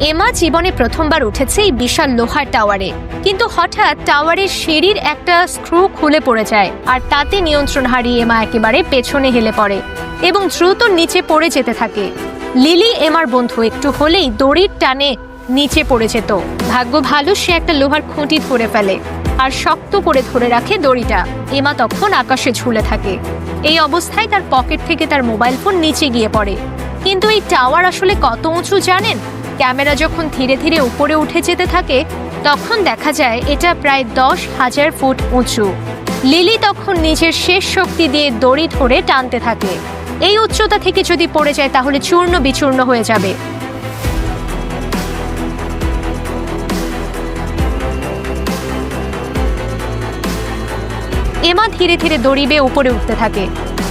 এমা জীবনে প্রথমবার উঠেছে এই বিশাল লোহার টাওয়ারে, কিন্তু হঠাৎ টাওয়ারের সিঁড়ির একটা স্ক্রু খুলে পড়ে যায় আর তাতে নিয়ন্ত্রণ হারিয়ে এমা একেবারে পেছনে হেলে পড়ে এবং দ্রুত নিচে পড়ে যেতে থাকে। লিলি এমার বন্ধু, একটু হলেই দড়ির টানে নিচে পড়ে যেত। ভাগ্য ভালো, সে একটা লোহার খুঁটি ধরে ফেলে আর শক্ত করে ধরে রাখে দড়িটা। এমা তখন আকাশে ঝুলে থাকে। এই অবস্থায় তার পকেট থেকে তার মোবাইল ফোন নিচে গিয়ে পড়ে। কিন্তু এই টাওয়ার আসলে কত উঁচু জানেন? ক্যামেরা যখন ধীরে ধীরে উপরে উঠে যেতে থাকে তখন দেখা যায় এটা প্রায় 10,000 ফুট উঁচু। লিলি তখন নিজের শেষ শক্তি দিয়ে দড়ি ধরে টানতে থাকে। এই উচ্চতা থেকে যদি পড়ে যায় তাহলে চূর্ণ বিচূর্ণ হয়ে যাবে। এমা ধীরে ধীরে দড়ি বেয়ে উপরে উঠতে থাকে,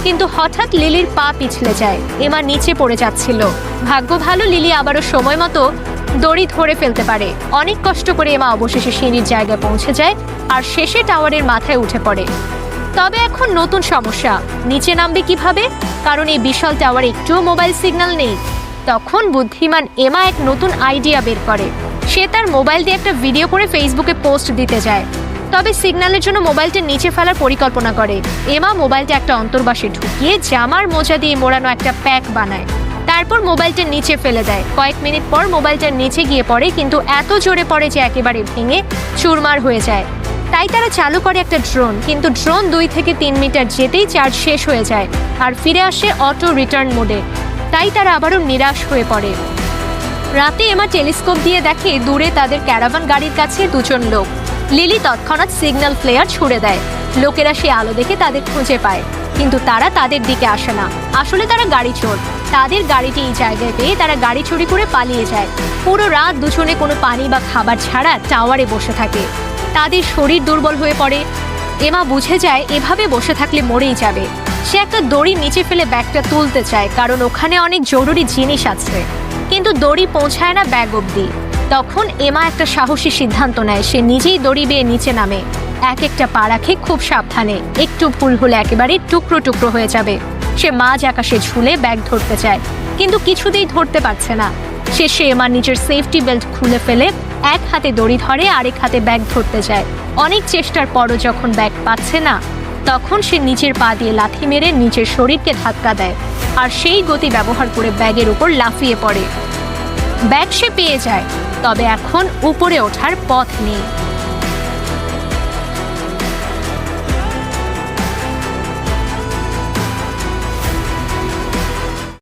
কিন্তু হঠাৎ লিলির পা পিছলে যায়। এমা নিচে পড়ে যাচ্ছিল। ভাগ্য ভালো, লিলি আবারও সময় মতো দড়ি ধরে ফেলতে পারে। অনেক কষ্ট করে এমা অবশেষে সিঁড়ির জায়গায় পৌঁছে যায় আর শেষে টাওয়ারের মাথায় উঠে পড়ে। তবে এখন নতুন সমস্যা, নিচে নামবে কিভাবে? কারণ এই বিশাল টাওয়ারে একটুও মোবাইল সিগন্যাল নেই। তখন বুদ্ধিমান এমা এক নতুন আইডিয়া বের করে। সে তার মোবাইল দিয়ে একটা ভিডিও করে ফেসবুকে পোস্ট দিতে যায়। তবে সিগন্যালের জন্য মোবাইলটা নিচে ফেলার পরিকল্পনা করে। এমা মোবাইলটা একটা অন্তর্বাসে ঢুকিয়ে জামার মোজা দিয়ে মোড়ানো একটা প্যাক বানায়। তারপর মোবাইলটা নিচে ফেলে দেয়। কয়েক মিনিট পর মোবাইলটা নিচে গিয়ে পড়ে, কিন্তু এত জোরে পড়ে যে একেবারে ভেঙে চুরমার হয়ে যায়। তাই তারা চালু করে একটা ড্রোন, কিন্তু ড্রোন 2 থেকে 3 মিটার যেতেই চার্জ শেষ হয়ে যায় আর ফিরে আসে অটো রিটার্ন মোডে। তাই তারা আবারও নিরাশ হয়ে পড়ে। রাতে এমা টেলিস্কোপ দিয়ে দেখে দূরে তাদের ক্যারাভান গাড়ির কাছে 2 জন লোক। লিলি তৎক্ষণাৎ সিগন্যাল ফ্লেয়ার ছুড়ে দেয়। লোকেরা সে আলো দেখে তাদের খুঁজে পায়, কিন্তু তারা তাদের দিকে আসে না। আসলে তারা গাড়ি চোর। তাদের গাড়িটি এই জায়গায় পেয়ে তারা গাড়ি চুরি করে পালিয়ে যায়। পুরো রাত দুজনে কোনো পানি বা খাবার ছাড়া টাওয়ারে বসে থাকে। তাদের শরীর দুর্বল হয়ে পড়ে। এমা বুঝে যায় এভাবে বসে থাকলে মরেই যাবে। সে একটা দড়ি নিচে ফেলে ব্যাগটা তুলতে চায়, কারণ ওখানে অনেক জরুরি জিনিস আছে। কিন্তু দড়ি পৌঁছায় না ব্যাগ অবধি। তখন এমা একটা সাহসী সিদ্ধান্ত নেয়। সে নিজেই দড়ি বেয়ে নিচে নামে। এক একটা পা রাখে খুব সাবধানে। একটু ভুল হলে একেবারে টুকরো টুকরো হয়ে যাবে। সে মাঝ আকাশে ঝুলে ব্যাগ ধরতে চায়, কিন্তু কিছুতেই ধরতে পারছে না। শেষে এমা নিজের সেফটি বেল্ট খুলে ফেলে এক হাতে দড়ি ধরে, আরেক হাতে ব্যাগ ধরতে যায়। অনেক চেষ্টার পরও যখন ব্যাগ পাচ্ছে না, তখন সে নিচের পা দিয়ে লাথি মেরে নিজের শরীরকে ধাক্কা দেয় আর সেই গতি ব্যবহার করে ব্যাগের উপর লাফিয়ে পড়ে। ব্যাগ সে পেয়ে যায়, তবে এখন উপরে ওঠার পথ নেই।